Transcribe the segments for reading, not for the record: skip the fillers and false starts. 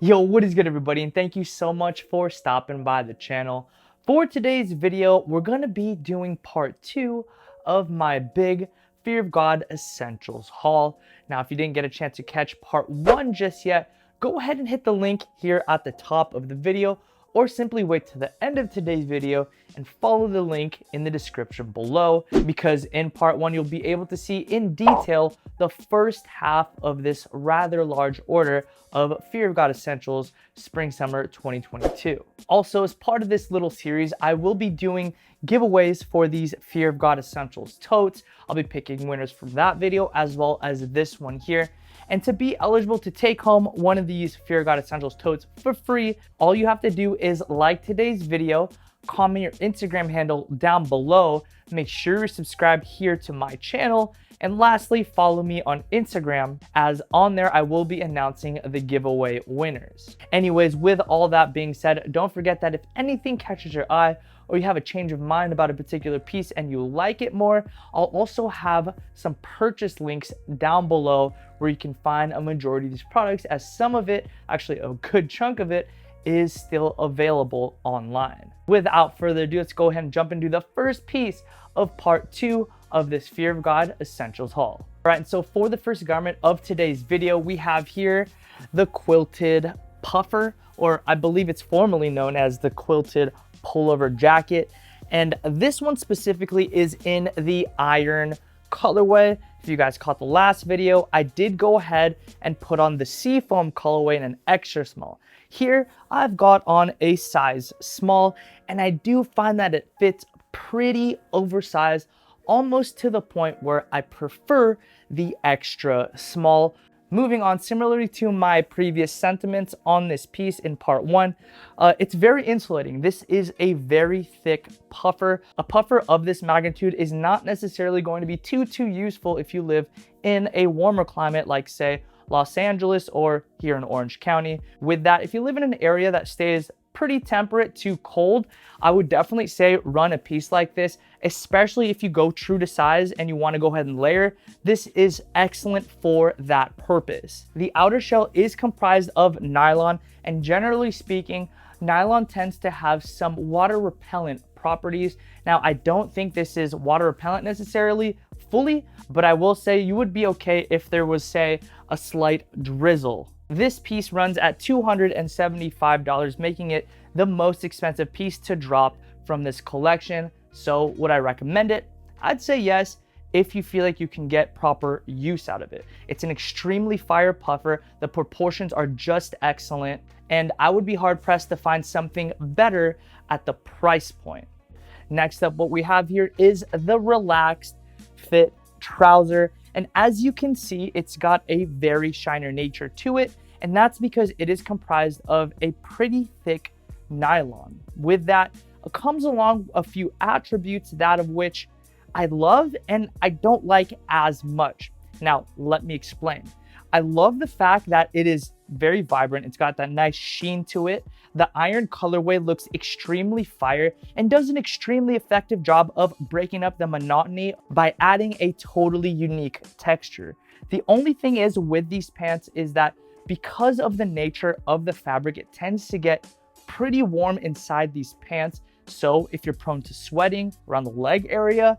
Yo, what is good everybody, and thank you so much for stopping by the channel. For today's video, we're going to be doing part 2 of my big Fear of God Essentials haul. Now, if you didn't get a chance to catch part 1 just yet, go ahead and hit the link here at the top of the video, or simply wait to the end of today's video and follow the link in the description below, because in part 1 you'll be able to see in detail the first half of this rather large order of Fear of God Essentials Spring Summer 2022. Also, as part of this little series, I will be doing giveaways for these Fear of God Essentials totes. I'll be picking winners from that video as well as this one here. And to be eligible to take home one of these Fear of God Essentials totes for free, all you have to do is like today's video, comment your Instagram handle down below, make sure you're subscribed here to my channel, and lastly, follow me on Instagram, as on there I will be announcing the giveaway winners. Anyways, with all that being said, don't forget that if anything catches your eye or you have a change of mind about a particular piece and you like it more, I'll also have some purchase links down below where you can find a majority of these products, as some of it, actually a good chunk of it, is still available online. Without further ado, let's go ahead and jump into the first piece of part 2 of this Fear of God Essentials haul. All right, and so for the first garment of today's video, we have here the Quilted Puffer, or I believe it's formerly known as the Quilted Pullover Jacket. And this one specifically is in the iron colorway. If you guys caught the last video, I did go ahead and put on the seafoam colorway in an extra small. Here, I've got on a size small, and I do find that it fits pretty oversized, almost to the point where I prefer the extra small. Moving on, similarly to my previous sentiments on this piece in part 1, it's very insulating. This is a very thick puffer. A puffer of this magnitude is not necessarily going to be too useful if you live in a warmer climate like, say, Los Angeles or here in Orange County. With that, if you live in an area that stays pretty temperate to cold, I would definitely say run a piece like this, especially if you go true to size and you want to go ahead and layer. This is excellent for that purpose. The outer shell is comprised of nylon, and generally speaking, nylon tends to have some water repellent properties. Now, I don't think this is water repellent necessarily fully, but I will say you would be okay if there was, say, a slight drizzle. This piece runs at $275, making it the most expensive piece to drop from this collection. So would I recommend it? I'd say yes, if you feel like you can get proper use out of it. It's an extremely fire puffer. The proportions are just excellent, and I would be hard pressed to find something better at the price point. Next up, what we have here is the Relaxed Fit trouser. And as you can see, it's got a very shiner nature to it, and that's because it is comprised of a pretty thick nylon. With that comes along a few attributes, that of which I love and I don't like as much. Now, let me explain. I love the fact that it is very vibrant. It's got that nice sheen to it. The iron colorway looks extremely fire and does an extremely effective job of breaking up the monotony by adding a totally unique texture. The only thing is with these pants is that because of the nature of the fabric, it tends to get pretty warm inside these pants. So if you're prone to sweating around the leg area,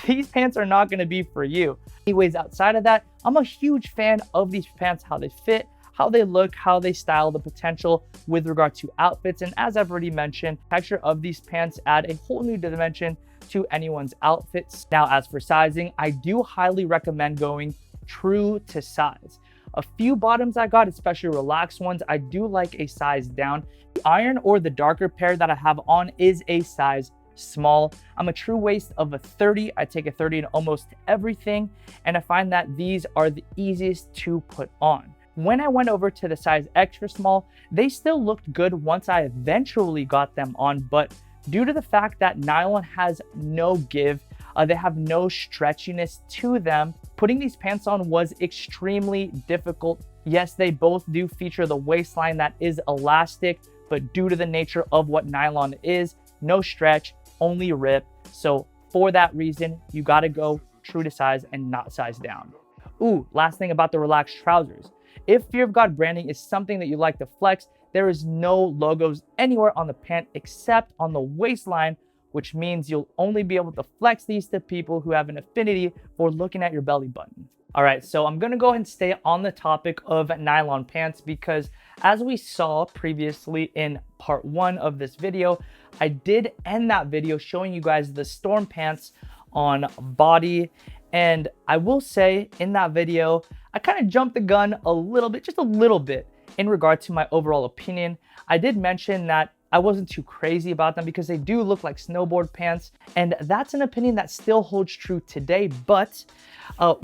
these pants are not going to be for you. Anyways, outside of that, I'm a huge fan of these pants, how they fit, how they look, how they style, the potential with regard to outfits. And as I've already mentioned, the texture of these pants add a whole new dimension to anyone's outfits. Now, as for sizing, I do highly recommend going true to size. A few bottoms I got, especially relaxed ones, I do like a size down. The iron or the darker pair that I have on is a size small. I'm a true waist of a 30. I take a 30 in almost everything, and I find that these are the easiest to put on. When I went over to the size extra small, they still looked good once I eventually got them on, but due to the fact that nylon has no give, they have no stretchiness to them, putting these pants on was extremely difficult. Yes, they both do feature the waistline that is elastic, but due to the nature of what nylon is, no stretch, only rip. So for that reason, you gotta go true to size and not size down. Ooh, last thing about the relaxed trousers. if Fear of God branding is something that you like to flex, there is no logos anywhere on the pant except on the waistline, which means you'll only be able to flex these to people who have an affinity for looking at your belly button. All right, so I'm gonna go ahead and stay on the topic of nylon pants because as we saw previously in part 1 of this video, I did end that video showing you guys the storm pants on body. And I will say in that video, I kind of jumped the gun a little bit, just a little bit in regard to my overall opinion. I did mention that I wasn't too crazy about them because they do look like snowboard pants. And that's an opinion that still holds true today. But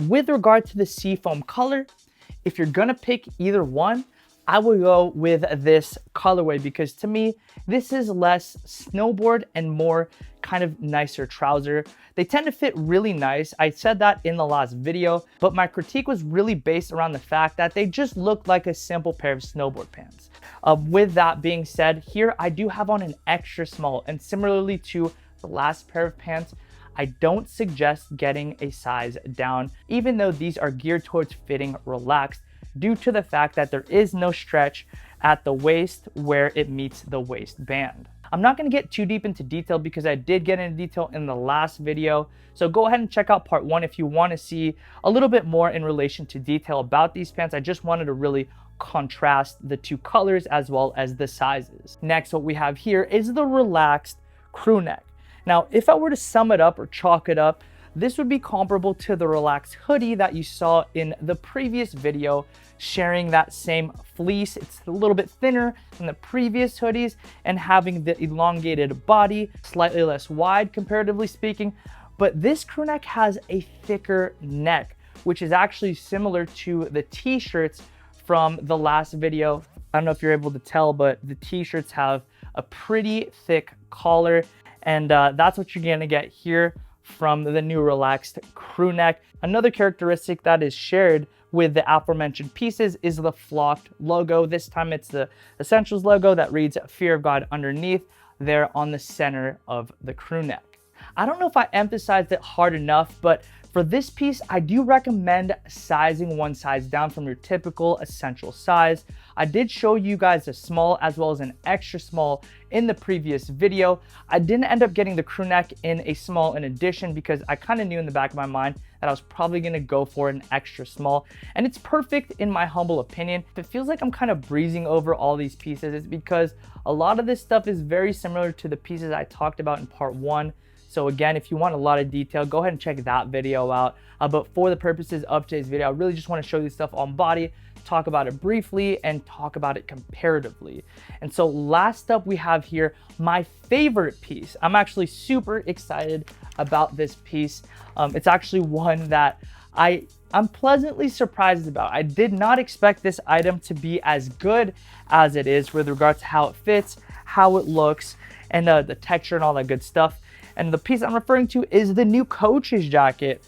with regard to the seafoam color, if you're gonna pick either one, I will go with this colorway because to me, this is less snowboard and more kind of nicer trouser. They tend to fit really nice. I said that in the last video, but my critique was really based around the fact that they just look like a simple pair of snowboard pants. With that being said, here I do have on an extra small, and similarly to the last pair of pants, I don't suggest getting a size down, even though these are geared towards fitting relaxed, due to the fact that there is no stretch at the waist where it meets the waistband. I'm not going to get too deep into detail because I did get into detail in the last video. So go ahead and check out part 1 if you want to see a little bit more in relation to detail about these pants. I just wanted to really contrast the two colors as well as the sizes. Next, what we have here is the relaxed crew neck. Now, if I were to sum it up or chalk it up, this would be comparable to the relaxed hoodie that you saw in the previous video, sharing that same fleece. It's a little bit thinner than the previous hoodies and having the elongated body, slightly less wide comparatively speaking. But this crew neck has a thicker neck, which is actually similar to the t-shirts from the last video. I don't know if you're able to tell, but the t-shirts have a pretty thick collar, and that's what you're gonna get here from the new relaxed crew neck. Another characteristic that is shared with the aforementioned pieces is the flocked logo. This time it's the Essentials logo that reads Fear of God underneath there on the center of the crew neck. I don't know if I emphasized it hard enough, but for this piece, I do recommend sizing one size down from your typical essential size. I did show you guys a small as well as an extra small in the previous video. I didn't end up getting the crew neck in a small in addition because I kind of knew in the back of my mind that I was probably gonna go for an extra small, and it's perfect in my humble opinion. If it feels like I'm kind of breezing over all these pieces, it's because a lot of this stuff is very similar to the pieces I talked about in part 1. So again, if you want a lot of detail, go ahead and check that video out. But for the purposes of today's video, I really just want to show you stuff on body, talk about it briefly, and talk about it comparatively. And so last up we have here my favorite piece. I'm actually super excited about this piece. It's actually one that I'm pleasantly surprised about. I did not expect this item to be as good as it is with regards to how it fits, how it looks, and the texture and all that good stuff. And the piece I'm referring to is the new Coach's jacket.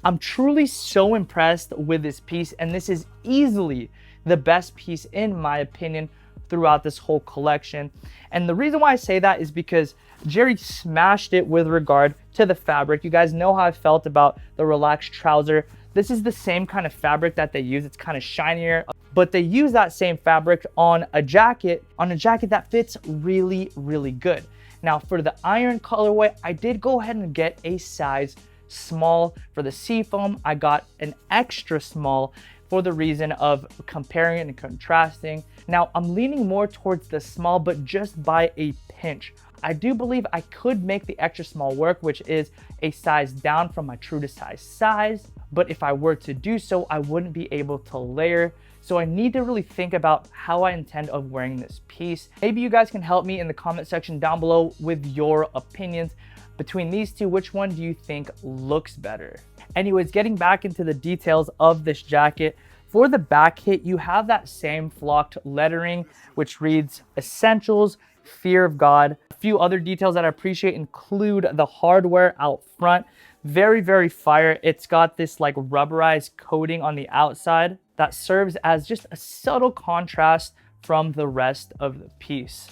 I'm truly so impressed with this piece, and this is easily the best piece in my opinion throughout this whole collection. And the reason why I say that is because Jerry smashed it with regard to the fabric. You guys know how I felt about the relaxed trouser. This is the same kind of fabric that they use. It's kind of shinier, but they use that same fabric on a jacket that fits really, really good. Now for the iron colorway, I did go ahead and get a size small. For the seafoam, I got an extra small for the reason of comparing and contrasting. Now I'm leaning more towards the small, but just by a pinch. I do believe I could make the extra small work, which is a size down from my true to size. But if I were to do so, I wouldn't be able to layer. So I need to really think about how I intend of wearing this piece. Maybe you guys can help me in the comment section down below with your opinions. Between these two, which one do you think looks better? Anyways, getting back into the details of this jacket, for the back hit, you have that same flocked lettering, which reads Essentials, Fear of God. A few other details that I appreciate include the hardware out front. Very, very fire. It's got this like rubberized coating on the outside that serves as just a subtle contrast from the rest of the piece.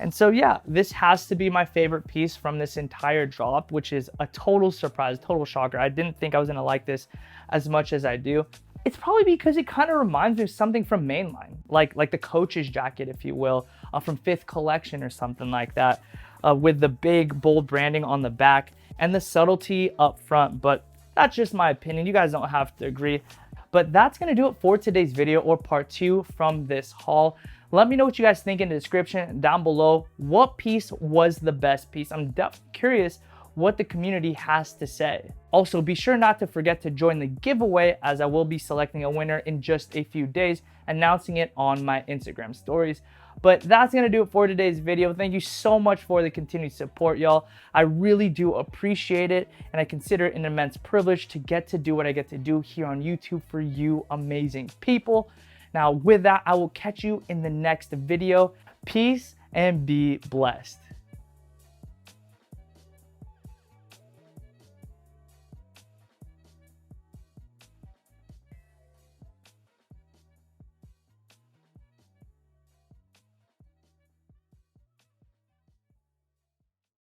And so yeah, this has to be my favorite piece from this entire drop, which is a total surprise, total shocker. I didn't think I was gonna like this as much as I do. It's probably because it kind of reminds me of something from Mainline, like the coach's jacket, if you will, from Fifth Collection or something like that, with the big bold branding on the back and the subtlety up front. But that's just my opinion. You guys don't have to agree. But that's gonna do it for today's video, or part 2 from this haul. Let me know what you guys think in the description down below. What piece was the best piece? I'm curious what the community has to say. Also, be sure not to forget to join the giveaway, as I will be selecting a winner in just a few days, announcing it on my Instagram stories. But that's gonna do it for today's video. Thank you so much for the continued support, y'all. I really do appreciate it, and I consider it an immense privilege to get to do what I get to do here on YouTube for you amazing people. Now, with that, I will catch you in the next video. Peace and be blessed.